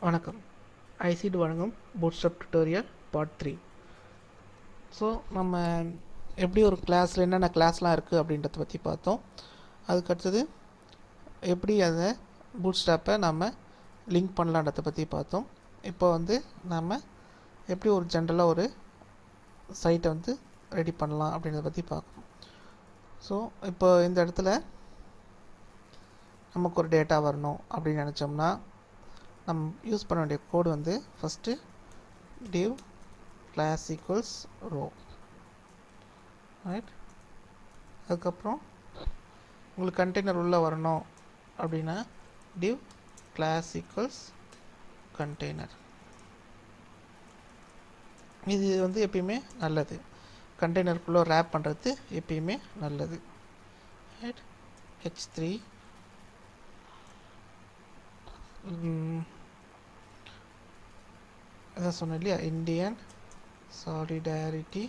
வணக்கம். ஐசிடி வழங்கும் bootstrap tutorial part 3. So நம்ம எப்படி ஒரு கிளாஸில் என்னென்ன கிளாஸ்லாம் இருக்குது அப்படின்றத பற்றி பார்த்தோம். அதுக்கடுத்தது எப்படி அதை பூட்ஸ்ட்ராப்பை நம்ம லிங்க் பண்ணலான்றதை பற்றி பார்த்தோம். இப்போ நம்ம எப்படி ஒரு ஜென்ரலாக ஒரு சைட்டை ரெடி பண்ணலாம் அப்படின்றத பற்றி பார்க்கணும். ஸோ இப்போ இந்த இடத்துல நமக்கு ஒரு டேட்டா வரணும் அப்படின்னு நினச்சோம்னா நம்ம யூஸ் பண்ண வேண்டிய code first div class equals row, right. அதுக்கப்புறம் உங்களுக்கு கண்டெய்னர் உள்ளே வரணும் அப்படின்னா div class equals container. இது எப்பயுமே நல்லது, கண்டெய்னருக்குள்ளே ரேப் பண்ணுறது எப்பயுமே நல்லது, ரைட். h3 அதான் சொன்னேன் இல்லையா, Indian solidarity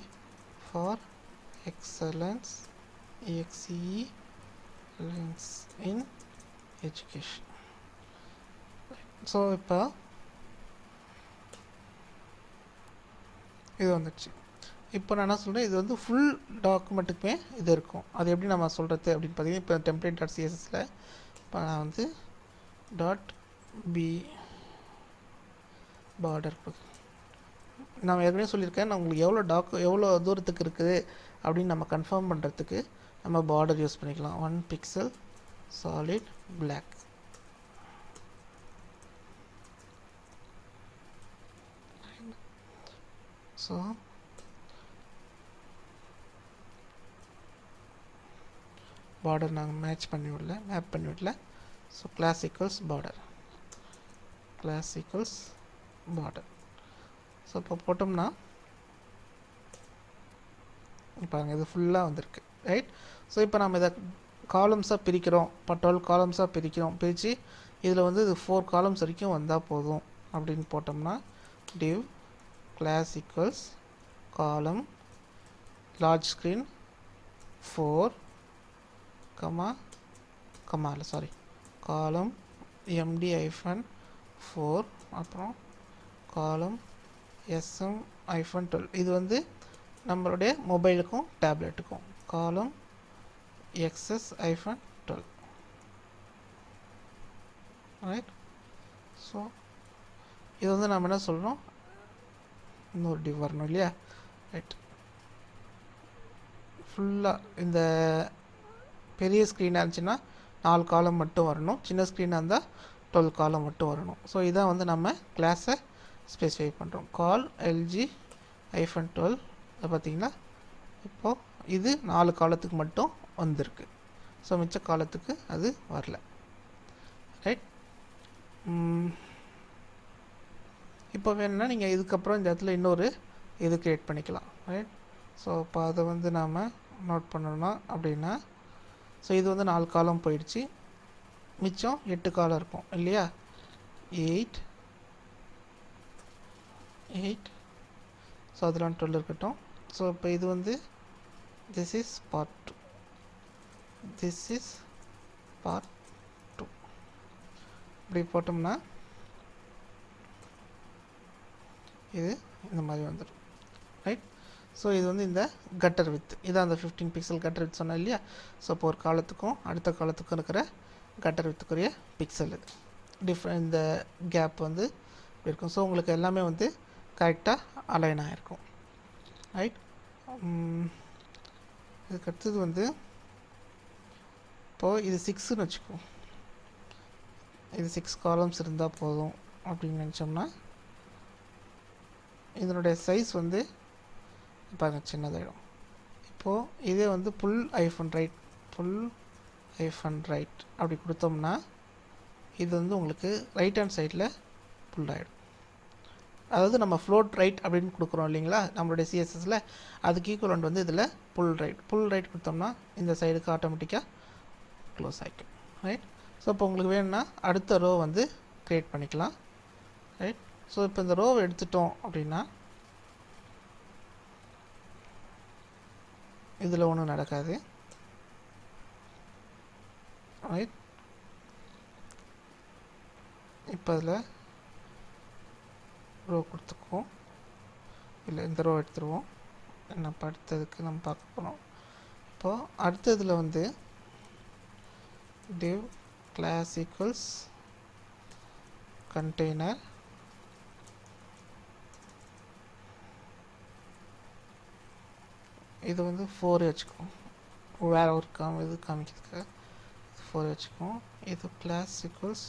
for excellence EXE links in education. So இப்போ இது வந்துடுச்சு. இப்போ நான் என்ன சொல்கிறேன், இது ஃபுல் டாக்குமெண்ட்டுக்குமே இது இருக்கும். அது எப்படி நம்ம சொல்கிறது அப்படின்னு பார்த்தீங்கன்னா, இப்போ template.cssல இப்போ நான் .b பார்டர் நான் ஏற்கனவே சொல்லியிருக்கேன். நான் உங்களுக்கு எவ்வளோ தூரத்துக்கு இருக்குது அப்படின்னு நம்ம கன்ஃபார்ம் பண்ணுறதுக்கு நம்ம பார்டர் யூஸ் பண்ணிக்கலாம். 1 pixel solid black. So border நாங்கள் மேப் பண்ணி விடல. So class equals border, class equals border. So இப்போ போட்டோம்னா பாருங்கள், இது ஃபுல்லாக வந்திருக்கு, ரைட். ஸோ இப்போ நம்ம இதை காலம்ஸாக பிரிக்கிறோம். இப்போ 12 காலம்ஸாக பிரித்து இதில் இது 4 காலம்ஸ் வரைக்கும் வந்தால் போதும் அப்படின்னு போட்டோம்னா div class equals column large screen 4 column md-4 அப்புறம் column sm-12. இது நம்மளுடைய மொபைலுக்கும் டேப்லெட்டுக்கும் column xs-12, ரைட். ஸோ இது நம்ம என்ன சொல்கிறோம், இன்னொரு டிவ் வரணும் இல்லையா, ரைட். ஃபுல்லாக இந்த பெரிய ஸ்க்ரீனாக இருந்துச்சுன்னா 4 காலம் மட்டும் வரணும், சின்ன ஸ்க்ரீனாக இருந்தால் 12 காலம் மட்டும் வரணும். ஸோ இதான் நம்ம கிளாஸை ஸ்பெசிஃபை பண்ணுறோம். கால் LG-12 பார்த்திங்கன்னா இப்போது இது 4 காலத்துக்கு மட்டும் வந்திருக்கு. ஸோ மிச்ச காலத்துக்கு அது வரல, ரைட். இப்போ வேணும்னா நீங்கள் இதுக்கப்புறம் இந்த இடத்துல இன்னொரு இது க்ரியேட் பண்ணிக்கலாம், ரைட். ஸோ இப்போ அதை நாம் நோட் பண்ணணும்னா அப்படின்னா, ஸோ இது 4 காலம் போயிடுச்சு, மிச்சம் 8 காலம் இருக்கும் இல்லையா, 8. ஸோ அதெல்லாம் 12 இருக்கட்டும். ஸோ இப்போ இது this is part 2, this is part 2 இப்படி போட்டோம்னா இது இந்த மாதிரி வந்துடும், ரைட். ஸோ இது இந்த கட்டர் வித், இதான் அந்த 15 பிக்சல் கட்டர் வித் சொன்னேன் இல்லையா. ஸோ இப்போ ஒரு காலத்துக்கும் அடுத்த காலத்துக்கும் இருக்கிற கட்டர் வித்துக்குரிய பிக்சல் இது டிஃப்ரெண்ட், இந்த கேப் இருக்கும். ஸோ உங்களுக்கு எல்லாமே கரெக்டாக அலைன் ஆகிருக்கும், ரைட். இதுக்கு அடுத்தது இப்போது இது 6ன்னு வச்சுக்கோ, இது 6 காலம்ஸ் இருந்தால் போதும் அப்படின்னு நினச்சோம்னா இதனுடைய சைஸ் பாருங்கள் சின்னதாகிடும். இப்போது இதே புல் ஐஃபன் ரைட் அப்படி கொடுத்தோம்னா இது உங்களுக்கு ரைட் ஹேண்ட் சைடில் புல் ஆகிடும். அதாவது நம்ம ஃப்ளோட் ரைட் அப்படின்னு கொடுக்குறோம் இல்லைங்களா நம்மளுடைய சிஎஸ்எஸில், அதுக்கு ஈக்குவலண்ட் இதில் புல் ரைட் கொடுத்தோம்னா இந்த சைடுக்கு ஆட்டோமேட்டிக்காக க்ளோஸ் ஆகிக்கும், ரைட். ஸோ இப்போ உங்களுக்கு வேணும்னா அடுத்த ரோ க்ரியேட் பண்ணிக்கலாம், ரைட். ஸோ இப்போ இந்த ரோவை எடுத்துட்டோம் அப்படின்னா இதில் ஒன்றும் நடக்காது, ரைட். இப்போ அதில் ரோ கொடுத்துக்குவோம். இல்லை இந்த ரோ எடுத்துருவோம். நம்ம அடுத்ததுக்கு நம்ம பார்க்க போகிறோம். இப்போது அடுத்ததில் வந்து div class equals container இது வந்து 4 வச்சுக்குவோம். வேறு ஒரு இது காமிக்கிறதுக்கு 4 வச்சுக்குவோம். இது class equals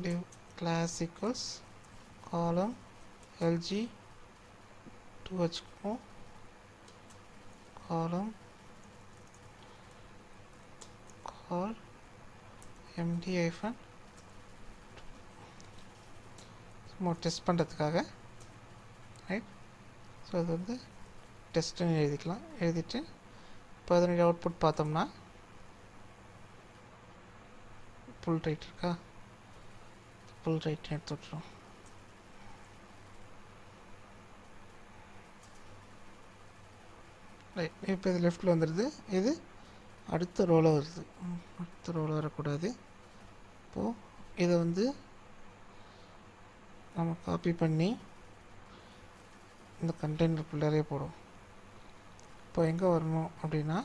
div class equals column lg 2 வச்சுக்குவோம். column call md hyphen சும்மா டெஸ்ட் பண்ணுறதுக்காக, ரைட். ஸோ அது வந்து டெஸ்ட்டுன்னு எழுதிக்கலாம். எழுதிட்டு இப்போ அதனுடைய அவுட்புட் பார்த்தோம்னா ஃபுல் ரைட் இருக்கா, ஃபுல் ரைட் எடுத்து விட்றோம். ரைட். இப்போ இது லெஃப்டில் வந்துடுது. இது அடுத்த ரோவில் வருது. அடுத்த ரோவில் வரக்கூடாது. இப்போது இதை வந்து நம்ம காப்பி பண்ணி இந்த கண்டெய்னருக்குள்ளே போடும். இப்போ எங்கே வரணும் அப்படின்னா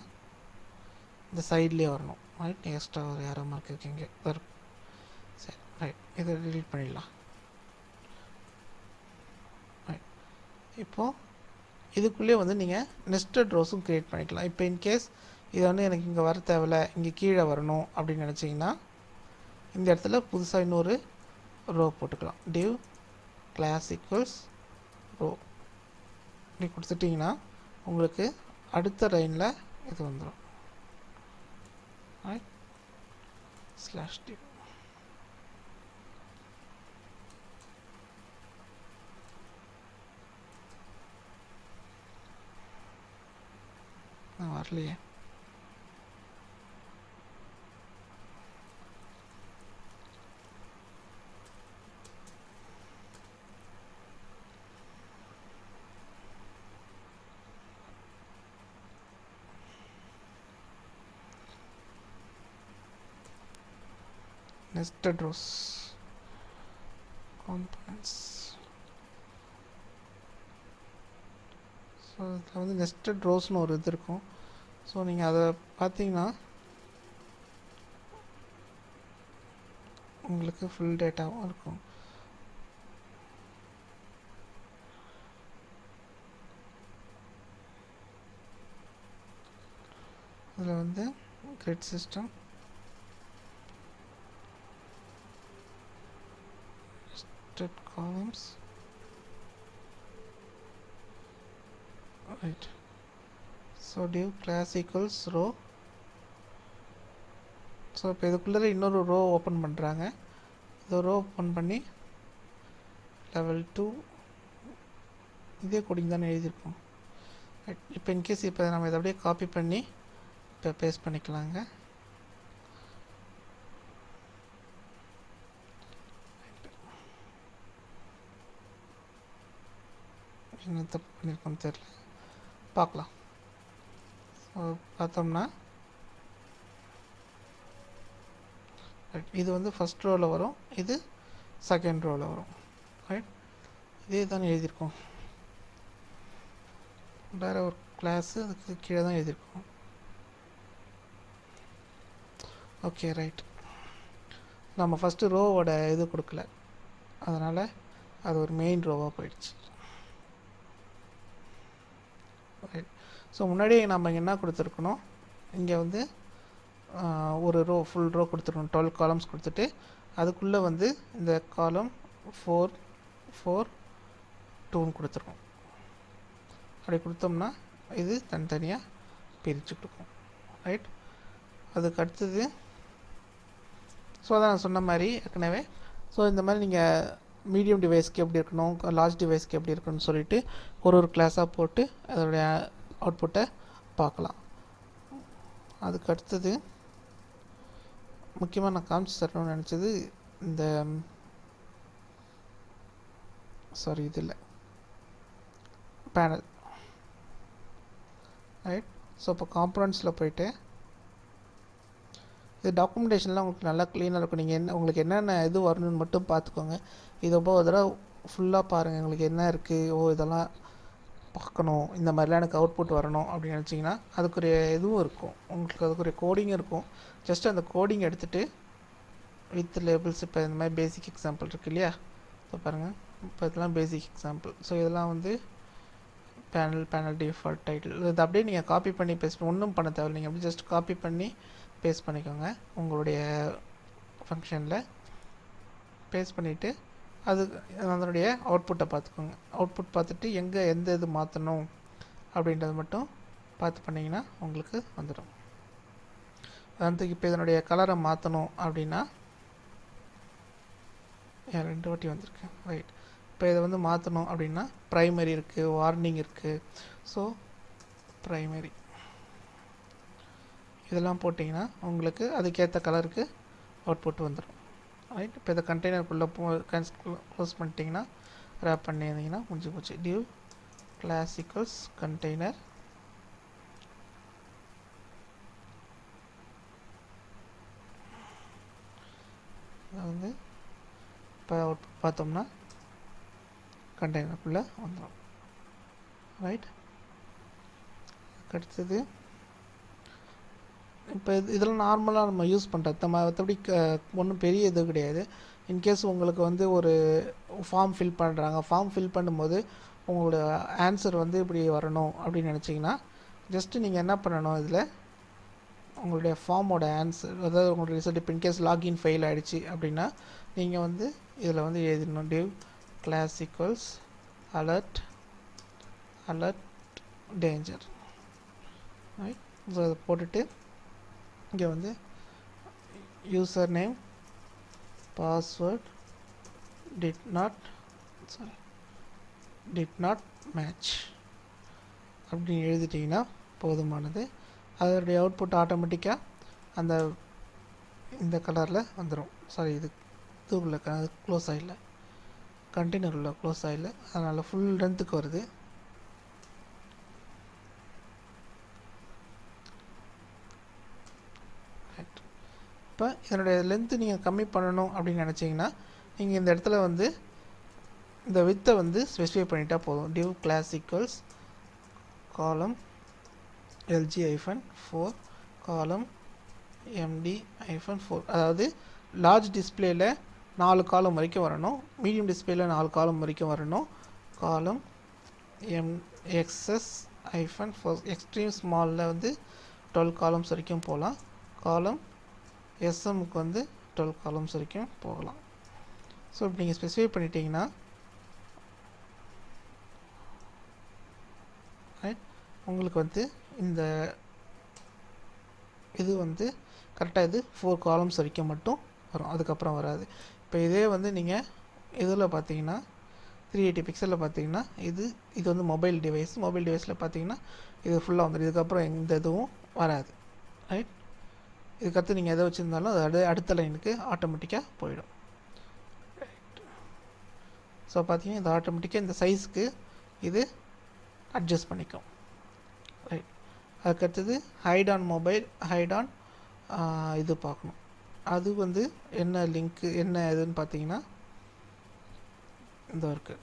இந்த சைட்லேயே வரணும். ரைட். எக்ஸ்ட்ரா ஒரு ஏரோ மார்க் இருக்குங்க வரும். சரி, ரைட். இதை டிலீட் பண்ணிடலாம். ரைட். இப்போது இதுக்குள்ளே வந்து நீங்கள் நெஸ்டட் ரோஸும் க்ரியேட் பண்ணிக்கலாம். இப்போ இன்கேஸ் இதை வந்து எனக்கு இங்கே வர தேவையில்லை, இங்கே கீழே வரணும் அப்படின்னு நினச்சிங்கன்னா இந்த இடத்துல புதுசாக இன்னொரு ரோ போட்டுக்கலாம். div class equals row இப்படி கொடுத்துட்டிங்கன்னா உங்களுக்கு அடுத்த லைனில் இது வந்துடும். /div வரலையே. nested rows components. ஸோ இதில் வந்து நெஸ்டட் ரோஸ்னு ஒரு இது இருக்கும். ஸோ நீங்கள் அதை பார்த்தீங்கன்னா உங்களுக்கு ஃபுல் டேட்டாவும் இருக்கும். இதில் வந்து grid system, nested columns, right. So div class equals row. So இப்போ இதுக்குள்ளே இன்னொரு ரோ ஓப்பன் பண்ணுறாங்க. இந்த ரோ ஓப்பன் பண்ணி லெவல் 2 இதே கோடிங் தானே எழுதியிருக்கோம். ரைட். இப்போ இன்கேஸ் இப்போ நம்ம இதை அப்படியே காப்பி பண்ணி இப்போ பேஸ்ட் பண்ணிக்கலாங்க. என்ன தப்பு பண்ணியிருக்கோன்னு தெரியல, பார்க்கலாம். ஸோ பார்த்தோம்னா இது வந்து ஃபஸ்ட் ரோவில் வரும், இது செகண்ட் ரோவில் வரும். ரைட். இதே தான் எழுதியிருக்கோம். வேறு ஒரு கிளாஸு அதுக்கு கீழே தான் எழுதியிருக்கோம். Okay, right. நம்ம ஃபஸ்ட்டு ரோவோட இது கொடுக்கல, அதனால் அது ஒரு மெயின் ரோவாக போயிடுச்சு. ரைட். ஸோ முன்னாடியே நம்ம என்ன கொடுத்துருக்கணும், இங்கே வந்து ஒரு ரோ ஃபுல் ரோ கொடுத்துருக்கணும். 12 காலம்ஸ் கொடுத்துட்டு அதுக்குள்ளே வந்து இந்த காலம் 4 4 2ன்னு கொடுத்துருக்கோம். அப்படி கொடுத்தோம்னா இது தனித்தனியாக பிரித்து கொடுக்கும். ரைட். அதுக்கு அடுத்தது ஸோ அதான் நான் சொன்ன மாதிரி ஏற்கனவே. ஸோ இந்த மாதிரி நீங்கள் மீடியம் டிவைஸ்க்கு எப்படி இருக்கணும், லார்ஜ் டிவைஸ்க்கு எப்படி இருக்கணும்னு சொல்லிவிட்டு ஒரு கிளாஸாக போட்டு அதோடைய அவுட்புட்டை பார்க்கலாம். அதுக்கு அடுத்தது முக்கியமாக நான் காமிச்சு தரணும்னு நினச்சது இந்த இது இல்லை பேனல். ரைட். ஸோ இப்போ காம்பனண்ட்ஸில் போயிட்டு இது டாக்குமெண்டேஷன்லாம் உங்களுக்கு நல்லா க்ளீனாக இருக்கும். நீங்கள் உங்களுக்கு என்னென்ன இது வரணும்னு மட்டும் பார்த்துக்கோங்க. இதை ஒரு தடவை ஃபுல்லாக பாருங்கள். உங்களுக்கு என்ன இருக்குது, இதெல்லாம் பார்க்கணும், இந்த மாதிரிலாம் எனக்கு அவுட்புட் வரணும் அப்படின்னு நினச்சிங்கன்னா அதுக்குரிய இதுவும் இருக்கும், உங்களுக்கு அதுக்குரிய கோடிங்கும் இருக்கும். ஜஸ்ட் அந்த கோடிங் எடுத்துகிட்டு வித் லேபிள்ஸ், இப்போ இந்த மாதிரி பேசிக் எக்ஸாம்பிள் இருக்குது இல்லையா, இப்போ பாருங்கள், இப்போ இதெல்லாம் பேசிக் எக்ஸாம்பிள். ஸோ இதெல்லாம் வந்து பேனல் டிஃபால்ட் டைட்டில். இது அப்படியே நீங்கள் காப்பி பண்ணி பேஸ்ட் ஒன்றும் பண்ண தேவை. நீங்கள் அப்படி ஜஸ்ட் காப்பி பண்ணி பேஸ்ட் பண்ணிக்கோங்க. உங்களுடைய ஃபங்க்ஷனில் பேஸ்ட் பண்ணிவிட்டு அதனுடைய அவுட்புட்டை பார்த்துக்கோங்க. அவுட்புட் பார்த்துட்டு எந்த இது மாற்றணும் அப்படின்றது மட்டும் பார்த்து பண்ணிங்கன்னா உங்களுக்கு வந்துடும். உதாரணத்துக்கு இப்போ இதனுடைய கலரை மாற்றணும் அப்படின்னா 2 வாட்டி வந்திருக்கு, ரைட். இப்போ இதை வந்து மாற்றணும் அப்படின்னா ப்ரைமரி இருக்குது, வார்னிங் இருக்குது. ஸோ ப்ரைமரி இதெல்லாம் போட்டிங்கன்னா உங்களுக்கு அதுக்கேற்ற கலருக்கு அவுட்புட் வந்துடும், ரைட். இப்போ இதை கண்டெய்னருக்குள்ளே க்ளோஸ் பண்ணிட்டீங்கன்னா, ரேப் பண்ணியிருந்தீங்கன்னா முடிஞ்சு போச்சு. டிவ் கிளாசிக்கல்ஸ் கண்டெய்னர் வந்து இப்போ அவுட்புட் பார்த்தோம்னா கண்டெய்னருக்குள்ளே வந்துடும், ரைட். அடுத்தது இப்போ இதெல்லாம் நார்மலாக நம்ம யூஸ் பண்ணுறது, மற்றபடி ஒன்றும் பெரிய இது கிடையாது. இன்கேஸ் உங்களுக்கு வந்து ஒரு ஃபார்ம் ஃபில் பண்ணுறாங்க, ஃபார்ம் ஃபில் பண்ணும்போது உங்களோட ஆன்சர் வந்து இப்படி வரணும் அப்படின்னு நினச்சிங்கன்னா, ஜஸ்ட்டு நீங்கள் என்ன பண்ணணும், இதில் உங்களுடைய ஃபார்மோட ஆன்சர், அதாவது உங்களுடைய ரிசல்ட் இப்போ இன்கேஸ் லாகின் ஃபெயில் ஆகிடுச்சு அப்படின்னா நீங்கள் வந்து இதில் வந்து எழுதிடணும் div class equals alert danger, right. So அதை போட்டுட்டு இங்கே வந்து username password did not match அப்படின்னு எழுதிட்டிங்கன்னா போதுமானது. அதனுடைய அவுட்புட் ஆட்டோமேட்டிக்காக இந்த கலரில் வந்துடும். சாரி, இது உள்ள க்ளோஸ் ஆகல, கண்டெய்னர் உள்ள க்ளோஸ் ஆகல, அதனால் ஃபுல் லென்த்துக்கு வருது. இப்போ இதனுடைய லென்த்து நீங்கள் கம்மி பண்ணணும் அப்படின்னு நினச்சிங்கன்னா நீங்கள் இந்த இடத்துல வந்து இந்த வித்தை வந்து ஸ்பெசிஃபை பண்ணிட்டா போதும். டிவ் கிளாசிக்கல்ஸ் காலம் LG-4 காலம் MD-4, அதாவது லார்ஜ் டிஸ்பிளேயில் 4 காலம் வரைக்கும் வரணும், மீடியம் டிஸ்பிளேயில் 4 காலம் வரைக்கும் வரணும். காலம் XS-4, எக்ஸ்ட்ரீம் ஸ்மாலில் வந்து 12 காலம்ஸ் வரைக்கும் போகலாம். காலம் SMக்கு வந்து 12 காலம்ஸ் வரைக்கும் போகலாம். ஸோ இப்படி நீங்கள் ஸ்பெசிஃபை பண்ணிட்டீங்கன்னா ரைட், உங்களுக்கு வந்து இந்த இது வந்து கரெக்டாக இது 4 காலம்ஸ் வரைக்கும் மட்டும் வரும், அதுக்கப்புறம் வராது. இப்போ இதே வந்து நீங்கள் இதில் பார்த்தீங்கன்னா 380 பிக்சலில் பார்த்தீங்கன்னா இது வந்து மொபைல் டிவைஸில் பார்த்தீங்கன்னா இது ஃபுல்லாக வந்துடும், இதுக்கப்புறம் எந்த இதுவும் வராது, ரைட். இதுக்கடுத்து நீங்கள் எதை வச்சுருந்தாலும் அது அடுத்த லைனுக்கு ஆட்டோமேட்டிக்காக போயிடும், ரைட். ஸோ பார்த்தீங்கன்னா இது ஆட்டோமேட்டிக்காக இந்த சைஸுக்கு இது அட்ஜஸ்ட் பண்ணிக்கும், ரைட். அதுக்கடுத்தது ஹைட் ஆன் இது பார்க்கணும். அது வந்து என்ன லிங்க்கு என்ன இதுன்னு பார்த்தீங்கன்னா இந்த இருக்குது.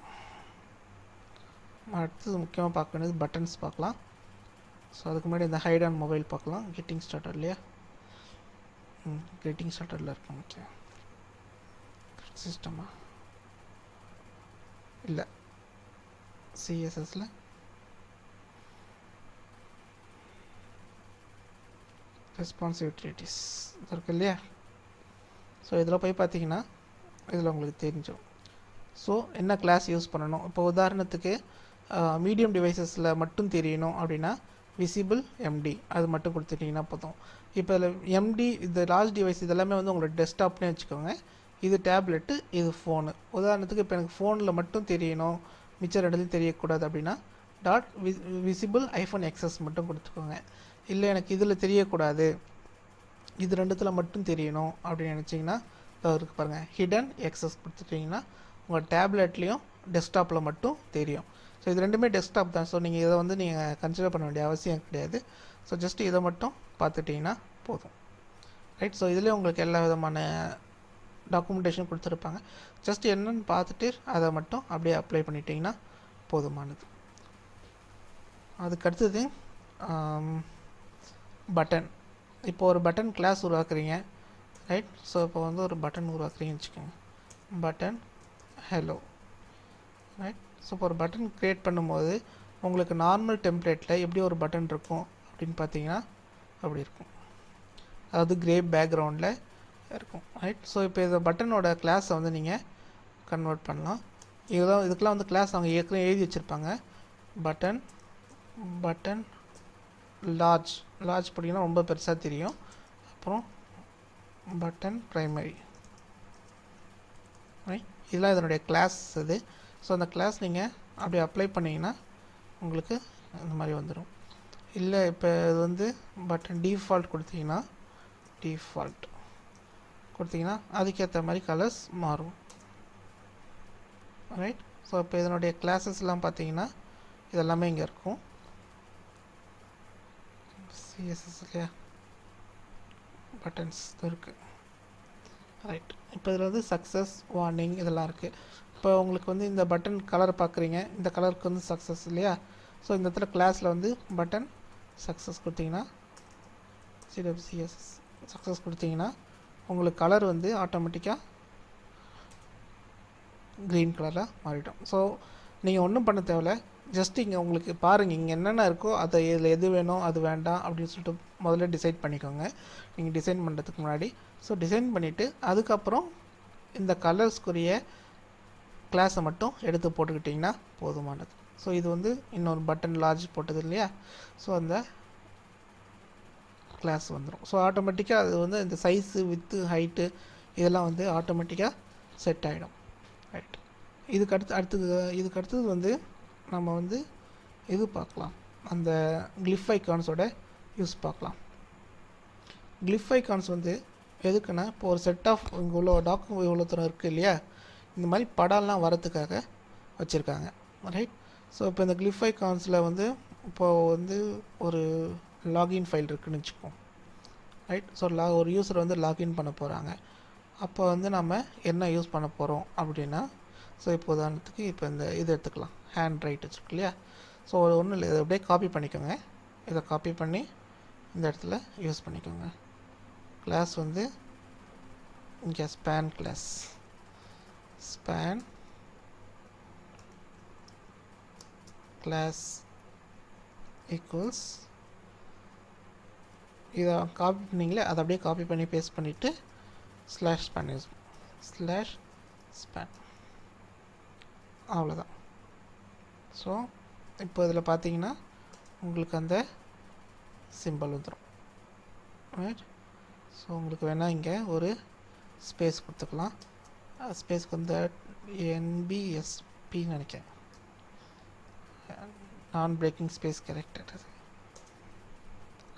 அடுத்தது முக்கியமாக பார்க்க வேண்டியது பட்டன்ஸ் பார்க்கலாம். ஸோ அதுக்கு முன்னாடி இந்த ஹைட் ஆன் மொபைல் பார்க்கலாம். கெட்டிங் ஸ்டார்டட் இல்லையா, கெட்டிங் ஸ்டார்டடில் இருக்கும். ஓகே, சிஸ்டமா இல்லை சிஎஸ்எஸில் ரெஸ்பான்சிவ் யூட்டிலிட்டிஸ் இருக்கு இல்லையா. ஸோ இதில் போய் பார்த்தீங்கன்னா இதில் உங்களுக்கு தெரிஞ்சிடும். ஸோ என்ன கிளாஸ் யூஸ் பண்ணணும், இப்போ உதாரணத்துக்கு மீடியம் டிவைசஸில் மட்டும் தெரியணும் அப்படின்னா விசிபிள் எம்டி அது மட்டும் கொடுத்துட்டிங்கன்னா போதும். இப்போ இதில் எம்டி இந்த லார்ஜ் டிவைஸ் இதெல்லாமே வந்து உங்களோட டெஸ்க்டாப்னே வச்சுக்கோங்க. இது டேப்லெட்டு, இது ஃபோனு. உதாரணத்துக்கு இப்போ எனக்கு ஃபோனில் மட்டும் தெரியணும், மிச்சம் ரெண்டுலையும் தெரியக்கூடாது அப்படின்னா விசிபிள் -XS மட்டும் கொடுத்துக்கோங்க. இல்லை எனக்கு இதில் தெரியக்கூடாது, இது ரெண்டுத்தில் மட்டும் தெரியணும் அப்படின்னு நினச்சிங்கன்னா இருக்கு பாருங்கள், ஹிடன் எக்ஸஸ் கொடுத்துட்டிங்கன்னா உங்கள் டேப்லெட்லேயும் டெஸ்க்டாப்பில் மட்டும் தெரியும். ஸோ இது ரெண்டுமே டெஸ்க்டாப் தான். ஸோ நீங்கள் இதை வந்து நீங்கள் கன்சிடர் பண்ண வேண்டிய அவசியம் கிடையாது. ஸோ ஜஸ்ட் இதை மட்டும் பார்த்துட்டிங்கன்னா போதும். ரைட். ஸோ இதிலே உங்களுக்கு எல்லா விதமான டாக்குமெண்டேஷன் கொடுத்துருப்பாங்க. ஜஸ்ட் என்னன்னு பார்த்துட்டு அதை மட்டும் அப்படியே அப்ளை பண்ணிட்டீங்கன்னா போதுமானது. அதுக்கு அடுத்தது பட்டன். இப்போ ஒரு பட்டன் கிளாஸ் உருவாக்குறீங்க, ரைட். ஸோ இப்போ வந்து ஒரு பட்டன் உருவாக்குறீங்கன்னு வச்சுக்கோங்க, பட்டன் ஹலோ, ரைட். ஸோ இப்போ ஒரு பட்டன் க்ரியேட் பண்ணும்போது உங்களுக்கு நார்மல் டெம்ப்ளேட்டில் எப்படி ஒரு பட்டன் இருக்கும் அப்படின்னு பார்த்தீங்கன்னா அப்படி இருக்கும், அதாவது கிரே பேக்ரவுண்டில் இருக்கும், ரைட். ஸோ இப்போ இந்த பட்டனோட கிளாஸை வந்து நீங்கள் கன்வெர்ட் பண்ணலாம். இதுக்கெலாம் வந்து கிளாஸ் அவங்க ஏற்கனவே எழுதி வச்சுருப்பாங்க. பட்டன் லார்ஜ் பார்த்தீங்கன்னா ரொம்ப பெருசாக தெரியும். அப்புறம் பட்டன் ப்ரைமரி, ரைட். இதெல்லாம் இதனுடைய கிளாஸ் இது. ஸோ அந்த கிளாஸ் நீங்கள் அப்படி அப்ளை பண்ணிங்கன்னா உங்களுக்கு இந்த மாதிரி வந்துடும். இல்லை இப்போ இது வந்து பட்டன் டிஃபால்ட் கொடுத்தீங்கன்னா அதுக்கேற்ற மாதிரி கலர்ஸ் மாறும், ரைட். ஸோ இப்போ இதனுடைய கிளாஸஸ்லாம் பார்த்தீங்கன்னா இதெல்லாமே இங்கே இருக்கும். சிஎஸ்எஸ் இல்லையா, பட்டன்ஸ் இருக்குது, ரைட். இப்போ இதில் வந்து சக்ஸஸ், வார்னிங் இதெல்லாம் இருக்குது. இப்போ உங்களுக்கு வந்து இந்த பட்டன் கலர் பார்க்குறீங்க, இந்த கலருக்கு வந்து சக்ஸஸ் இல்லையா. ஸோ இந்த இடத்துல கிளாஸில் வந்து பட்டன் சக்ஸஸ் கொடுத்தீங்கன்னா சிஎஸ்எஸ் சக்ஸஸ் கொடுத்தீங்கன்னா உங்களுக்கு கலர் வந்து ஆட்டோமேட்டிக்காக க்ரீன் கலராக மாறிடும். ஸோ நீங்கள் ஒன்றும் பண்ண தேவையில்ல, ஜஸ்ட் இங்கே உங்களுக்கு பாருங்கள் இங்கே என்னென்ன இருக்கோ அதை இதில் எது வேணும் அது வேண்டாம் அப்படின்னு சொல்லிட்டு முதல்ல டிசைட் பண்ணிக்கோங்க நீங்கள் டிசைன் பண்ணுறதுக்கு முன்னாடி. ஸோ டிசைன் பண்ணிவிட்டு அதுக்கப்புறம் இந்த கலர்ஸ்க்குரிய கிளாஸை மட்டும் எடுத்து போட்டுக்கிட்டிங்கன்னா போதுமானது. ஸோ இது வந்து இன்னொரு பட்டன் லார்ஜ் போட்டது இல்லையா, ஸோ அந்த கிளாஸ் வந்துடும். ஸோ ஆட்டோமேட்டிக்காக அது வந்து இந்த சைஸு வித்து ஹைட்டு இதெல்லாம் வந்து ஆட்டோமேட்டிக்காக செட் ஆகிடும், ரைட். இதுக்கு அடுத்தது வந்து நம்ம வந்து இது பார்க்கலாம், அந்த கிளிஃப் ஐகான்ஸோட யூஸ் பார்க்கலாம். கிளிஃப் ஐகான்ஸ் வந்து எதுக்குன்னா இப்போ ஒரு செட் ஆஃப் இங்கே உள்ள இவ்வளோ தூரம் இருக்குது இல்லையா, இந்த மாதிரி படம்லாம் வரத்துக்காக வச்சுருக்காங்க, ரைட். ஸோ இப்போ இந்த கிளிஃப் ஐகான்ஸில் வந்து இப்போது வந்து ஒரு லாகின் ஃபைல் இருக்குதுன்னு வச்சுப்போம், ரைட். ஸோ ஒரு யூஸர் வந்து லாகின் பண்ண போகிறாங்க. அப்போ வந்து நம்ம என்ன யூஸ் பண்ண போகிறோம் அப்படின்னா, ஸோ இப்போ உதாரணத்துக்கு இப்போ இந்த இது எடுத்துக்கலாம், ஹேண்ட் ரைட் வச்சுருக்கு இல்லையா. ஸோ ஒன்றும் இல்லை, இதை அப்படியே காப்பி பண்ணிக்கோங்க. இதை காப்பி பண்ணி இந்த இடத்துல யூஸ் பண்ணிக்கோங்க. கிளாஸ் வந்து இங்கே span class, span class equals, இதை காப்பி பண்ணிங்களே அதை அப்படியே காப்பி பண்ணி பேஸ்ட் பண்ணிவிட்டு /span யூஸ் /span, அவ்வளோதான். ஸோ இப்போ இதில் பார்த்தீங்கன்னா உங்களுக்கு அந்த சிம்பிள் வந்துடும், ரைட். ஸோ உங்களுக்கு வேணால் இங்கே ஸ்பேஸ் கொடுத்துக்கலாம். ஸ்பேஸ்க்கு வந்து NBSP நினைக்கிறேன், நான் பிரேக்கிங் ஸ்பேஸ் கேரக்டர்,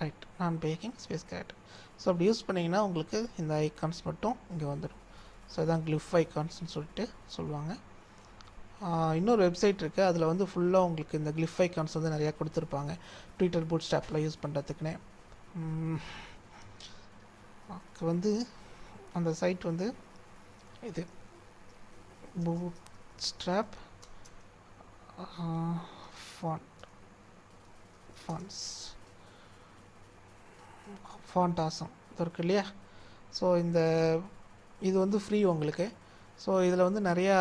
ரைட். நான் பிரேக்கிங் ஸ்பேஸ் கேரக்டர். ஸோ அப்படி யூஸ் பண்ணிங்கன்னா உங்களுக்கு இந்த ஐகான்ஸ் மட்டும் இங்கே வந்துடும். ஸோ இதான் கிளிஃப் ஐகான்ஸ்னு சொல்லிட்டு சொல்லுவாங்க. இன்னொரு வெப்சைட் இருக்குது, அதில் வந்து ஃபுல்லாக உங்களுக்கு இந்த கிளிஃப் ஐகான்ஸ் வந்து நிறையா கொடுத்துருப்பாங்க ட்விட்டர் பூட்ஸ்ட்ராப்பில் யூஸ் பண்ணுறதுக்குன்னே. வந்து அந்த சைட் வந்து இது பூட்ஸ்ட்ராப் ஃபாண்ட் ஆசம் இருக்கு இல்லையா. ஸோ இது வந்து ஃப்ரீ உங்களுக்கு. ஸோ இதில் வந்து நிறையா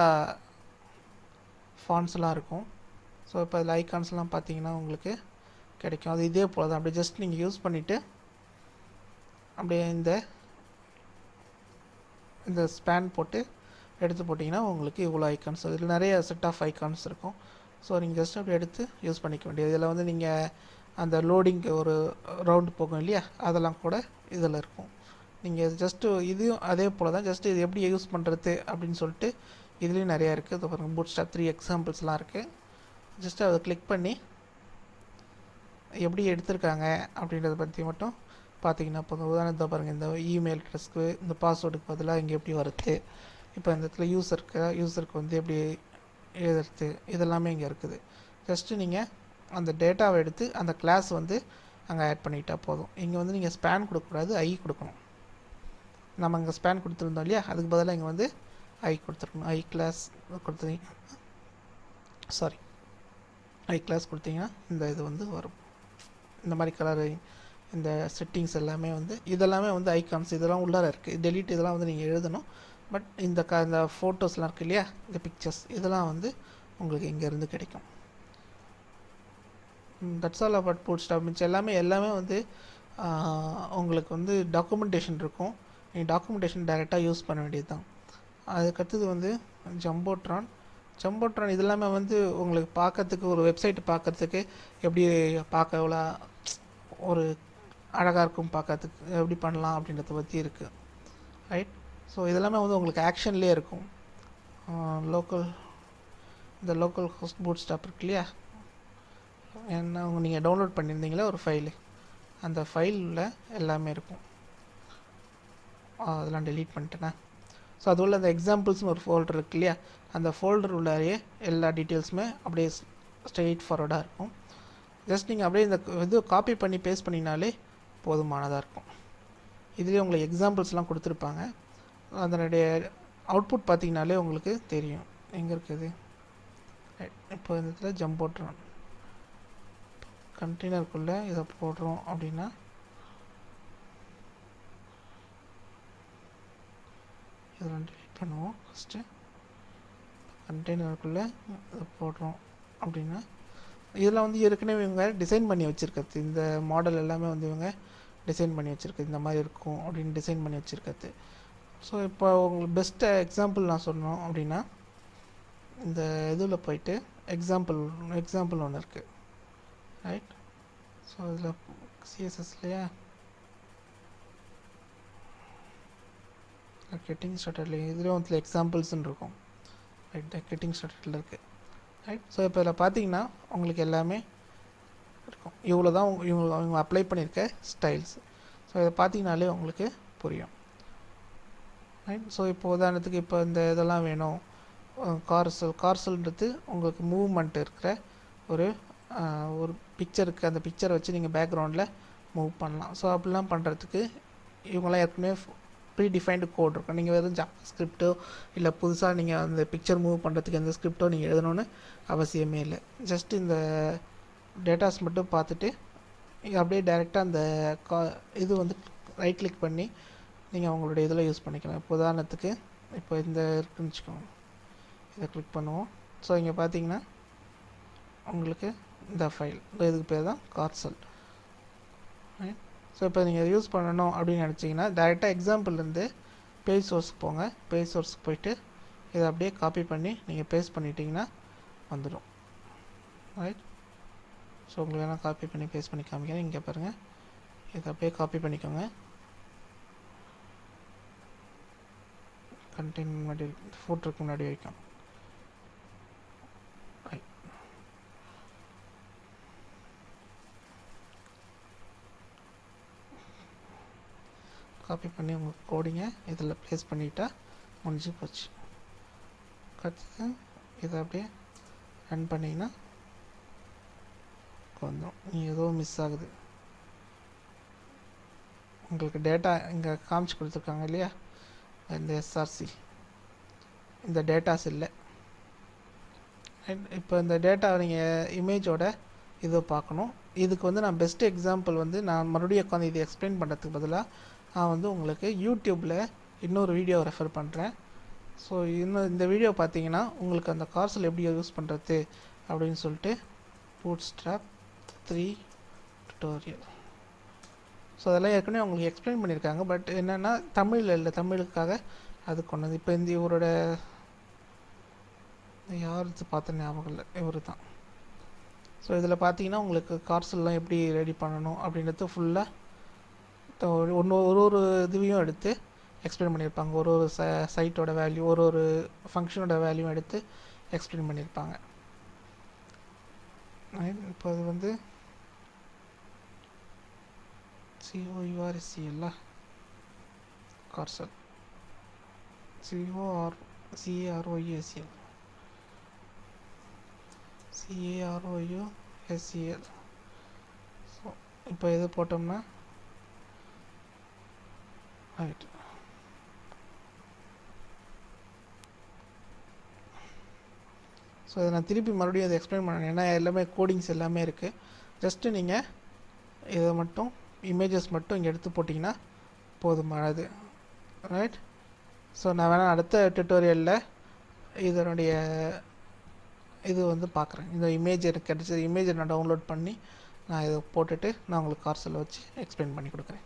ஃபாண்ட்ஸ்லாம் இருக்கும். ஸோ இப்போ அதில் ஐகான்ஸ்லாம் பார்த்தீங்கன்னா உங்களுக்கு கிடைக்கும். அது இதே போல் தான், அப்படியே ஜஸ்ட் நீங்கள் யூஸ் பண்ணிவிட்டு அப்படியே இந்த ஸ்பேன் போட்டு எடுத்து போட்டிங்கன்னா உங்களுக்கு இவ்வளோ ஐகான்ஸ், இதில் நிறைய செட் ஆஃப் ஐகான்ஸ் இருக்கும். ஸோ நீங்கள் ஜஸ்ட் அப்படி எடுத்து யூஸ் பண்ணிக்க வேண்டியது. இதில் வந்து நீங்கள் அந்த லோடிங் ஒரு ரவுண்டு போகும் இல்லையா, அதெல்லாம் கூட இதில் இருக்கும். நீங்கள் ஜஸ்ட்டு இதையும் அதே போல் தான், ஜஸ்ட்டு இது எப்படி யூஸ் பண்ணுறது அப்படின்னு சொல்லிட்டு இதுலேயும் நிறையா இருக்குது. இது பாருங்கள், பூட்ஸ்ட்ராப் 3 எக்ஸாம்பிள்ஸ்லாம் இருக்குது. ஜஸ்ட்டு அதை கிளிக் பண்ணி எப்படி எடுத்திருக்காங்க அப்படின்றத பற்றி மட்டும் பார்த்தீங்கன்னா இப்போ உதாரணத்தை பாருங்கள், இந்த இமெயில் அட்ரஸ்க்கு இந்த பாஸ்வேர்டுக்கு பதிலாக இங்கே எப்படி வருது, இப்போ இந்த இடத்துல யூஸருக்கு வந்து எப்படி எழுதுறது, இதெல்லாமே இங்கே இருக்குது. ஜஸ்ட்டு நீங்கள் அந்த டேட்டாவை எடுத்து அந்த கிளாஸ் வந்து அங்கே ஆட் பண்ணிக்கிட்டால் போதும். இங்கே வந்து நீங்கள் ஸ்பேன் கொடுக்கக்கூடாது, ஐ கொடுக்கணும். நம்ம இங்கே ஸ்பேன் கொடுத்துருந்தோம் இல்லையா, அதுக்கு பதிலாக இங்கே வந்து ஐ கொடுத்துருக்கணும். ஐ கிளாஸ் கொடுத்துருங்க, சாரி ஐ கிளாஸ் கொடுத்தீங்கன்னா இந்த இது வந்து வரும். இந்த மாதிரி கலர், இந்த செட்டிங்ஸ் எல்லாமே வந்து இதெல்லாமே வந்து ஐகான்ஸ் இதெல்லாம் உள்ளார இருக்குது. டெலீட் இதெல்லாம் வந்து நீங்கள் எழுதணும். பட் இந்த ஃபோட்டோஸ்லாம் இருக்குது இல்லையா, இந்த பிக்சர்ஸ் இதெல்லாம் வந்து உங்களுக்கு இங்கேருந்து கிடைக்கும். That's all about bootstrap. மிச்சம் எல்லாமே வந்து உங்களுக்கு வந்து டாக்குமெண்டேஷன் இருக்கும். நீங்கள் டாக்குமெண்டேஷன் டைரெக்டாக யூஸ் பண்ண வேண்டியது தான். அதுக்கடுத்தது வந்து ஜம்போட்ரான் இதெல்லாமே வந்து உங்களுக்கு பார்க்கறதுக்கு ஒரு வெப்சைட் பார்க்கறதுக்கு எப்படி பார்க்க எவ்வளோ ஒரு அழகாக இருக்கும், பார்க்கறதுக்கு எப்படி பண்ணலாம் அப்படின்றத பற்றி இருக்குது, ரைட். ஸோ இதெல்லாமே வந்து உங்களுக்கு ஆக்ஷன்லேயே இருக்கும். இந்த லோக்கல் ஹோஸ்ட் பூட்ஸ்ட்ராப் இருக்கு இல்லையா, என்ன நீங்கள் டவுன்லோட் பண்ணியிருந்தீங்களே ஒரு ஃபைலு, அந்த ஃபைலில் எல்லாமே இருக்கும். அதெல்லாம் டெலீட் பண்ணிட்டேனே. ஸோ அது உள்ள அந்த எக்ஸாம்பிள்ஸ்னு ஒரு ஃபோல்டர் இருக்கு இல்லையா, அந்த ஃபோல்டர் உள்ளாரையே எல்லா டீட்டெயில்ஸுமே அப்படியே ஸ்ட்ரெயிட் ஃபார்வர்டாக இருக்கும். ஜஸ்ட் நீங்கள் அப்படியே இந்த இது காப்பி பண்ணி பேஸ்ட் பண்ணினாலே போதுமானதாக இருக்கும். இதுலேயே உங்களுக்கு எக்ஸாம்பிள்ஸ்லாம் கொடுத்துருப்பாங்க. அதனுடைய அவுட்புட் பார்த்திங்கனாலே உங்களுக்கு தெரியும் எங்கே இருக்குது. இப்போ இந்த இடத்துல ஜம்போட்ரான் கண்டெய்னருக்குள்ளே இதை போடுறோம் அப்படின்னா இதெல்லாம் டெலிட் பண்ணுவோம். ஃபஸ்ட்டு கண்டெய்னருக்குள்ளே இதை போடுறோம் அப்படின்னா இதெல்லாம் வந்து ஏற்கனவே இவங்க டிசைன் பண்ணி வச்சுருக்கிறது. இந்த மாடல் எல்லாமே வந்து இவங்க டிசைன் பண்ணி வச்சுருக்குது, இந்த மாதிரி இருக்கும் அப்படின்னு டிசைன் பண்ணி வச்சுருக்கிறது. ஸோ இப்போ உங்களுக்கு பெஸ்ட்டு எக்ஸாம்பிள் நான் சொன்னோம் அப்படின்னா இந்த இதில் போயிட்டு எக்ஸாம்பிள் ஒன்று இருக்குது, ரைட். ஸோ இதில் சிஎஸ்எஸ்லையா கெட்டிங் ஸ்டார்டர்ல இதுலேயும் வந்து எக்ஸாம்பிள்ஸ்ன்னு இருக்கும், ரைட். கெட்டிங் ஸ்டார்டர்ல இருக்குது, ரைட். ஸோ இப்போ இதில் பார்த்தீங்கன்னா உங்களுக்கு எல்லாமே இருக்கும். இவ்வளோ தான் இவங்க அப்ளை பண்ணியிருக்க ஸ்டைல்ஸ். ஸோ இதை பார்த்தீங்கனாலே உங்களுக்கு புரியும், ரைட். ஸோ இப்போ உதாரணத்துக்கு இப்போ இந்த இதெல்லாம் வேணும், கார்சல்ன்றது உங்களுக்கு மூவ்மெண்ட் இருக்கிற ஒரு பிக்சருக்கு, அந்த பிக்சரை வச்சு நீங்கள் பேக்ரவுண்டில் மூவ் பண்ணலாம். ஸோ அப்படிலாம் பண்ணுறதுக்கு இவங்களாம் ஏற்கனவே ப்ரீ டிஃபைன்டு கோட் இருக்கும். நீங்கள் வெறும் ஜாவா ஸ்கிரிப்டோ இல்லை புதுசாக நீங்கள் அந்த பிக்சர் மூவ் பண்ணுறதுக்கு எந்த ஸ்கிரிப்டோ நீங்கள் எழுதணும்னு அவசியமே இல்லை. ஜஸ்ட் இந்த டேட்டாஸ் மட்டும் பார்த்துட்டு அப்படியே டைரெக்டாக அந்த இது வந்து ரைட் கிளிக் பண்ணி நீங்கள் உங்களுடைய இதில் யூஸ் பண்ணிக்கலாம். இப்போ உதாரணத்துக்கு இப்போ இந்த இருக்குன்னு வச்சுக்கோங்க, இதை கிளிக் பண்ணுவோம். ஸோ இங்கே பார்த்தீங்கன்னா உங்களுக்கு இந்த ஃபைல், இதுக்கு பேர் தான் கார்சல், ரைட். ஸோ இப்போ நீங்கள் யூஸ் பண்ணணும் அப்படின்னு நினச்சிங்கன்னா டைரெக்டாக எக்ஸாம்பிள்லேருந்து பேஜ் சோர்ஸ்க்கு போங்க. பேஜ் சோர்ஸ்க்கு போயிட்டு இதை அப்படியே காப்பி பண்ணி நீங்கள் பேஸ்ட் பண்ணிட்டீங்கன்னா வந்துடும், ரைட். ஸோ உங்களுக்கு வேணால் காப்பி பண்ணி பேஸ்ட் பண்ணி காமிக்கிறேன். இங்கே பாருங்கள், இதை அப்படியே காப்பி பண்ணிக்கோங்க. கண்டெய்ன் முன்னாடி ஃபோட்டோக்கு முன்னாடி வைக்கும், காப்பி பண்ணி உங்கள் கோடிங்கை இதில் ப்ளேஸ் பண்ணிட்டா முடிஞ்சு போச்சு. அடுத்தது இதை அப்படியே ரன் பண்ணிங்கன்னா வந்துடும். நீங்கள் ஏதோ மிஸ் ஆகுது, உங்களுக்கு டேட்டா இங்கே காமிச்சு கொடுத்துருக்காங்க இல்லையா, இந்த எஸ்ஆர்சி இந்த டேட்டாஸ் இல்லை. இப்போ இந்த டேட்டா நீங்கள் இமேஜோட இதை பார்க்கணும். இதுக்கு வந்து நான் பெஸ்ட் எக்ஸாம்பிள் வந்து நான் மறுபடியும் உட்காந்து இதை எக்ஸ்பிளைன் பண்ணுறதுக்கு பதிலாக நான் வந்து உங்களுக்கு யூடியூப்பில் இன்னொரு வீடியோ ரெஃபர் பண்ணுறேன். ஸோ இந்த வீடியோ பார்த்தீங்கன்னா உங்களுக்கு அந்த கார்சல் எப்படி யூஸ் பண்ணுறது அப்படின்னு சொல்லிட்டு பூட்ஸ்ட்ராப் 3 டுட்டோரியல். ஸோ அதெல்லாம் ஏற்கனவே உங்களுக்கு எக்ஸ்பிளைன் பண்ணியிருக்காங்க. பட் என்னென்னா தமிழில் இல்லை, தமிழுக்காக அது கொண்டது. இப்போ இந்த இவரோட யாருக்கு பார்த்த ஞாபகம் இல்லை, இவர் தான். ஸோ இதில் பார்த்தீங்கன்னா உங்களுக்கு கார்சல்லாம் எப்படி ரெடி பண்ணணும் அப்படின்றது ஃபுல்லாக ஒரு இதுவையும் எடுத்து எக்ஸ்பிளைன் பண்ணியிருப்பாங்க. ஒரு சைட்டோட வேல்யூ, ஒரு ஃபங்க்ஷனோட வேல்யூ எடுத்து எக்ஸ்பிளைன் பண்ணியிருப்பாங்க. இப்போ அது வந்து COURSEL கார்சல், CAROUSEL ஸோ இப்போ இது போட்டோம்னா ரைட் ஸோ இதை நான் திருப்பி மறுபடியும் அதை எக்ஸ்பிளைன் பண்ணேன், ஏன்னா எல்லாமே கோடிங்ஸ் எல்லாமே இருக்குது. ஜஸ்ட்டு நீங்கள் இதை மட்டும் இமேஜஸ் மட்டும் இங்கே எடுத்து போட்டிங்கன்னா போதுமானது. ரைட். ஸோ நான் வேணால் அடுத்த டுட்டோரியலில் இதனுடைய இது வந்து பார்க்குறேன். இந்த இமேஜ் எனக்கு கிடச்ச இமேஜை நான் டவுன்லோட் பண்ணி நான் இதை போட்டுட்டு நான் உங்களுக்கு கார்சலில் வச்சு எக்ஸ்பிளைன் பண்ணி கொடுக்குறேன்.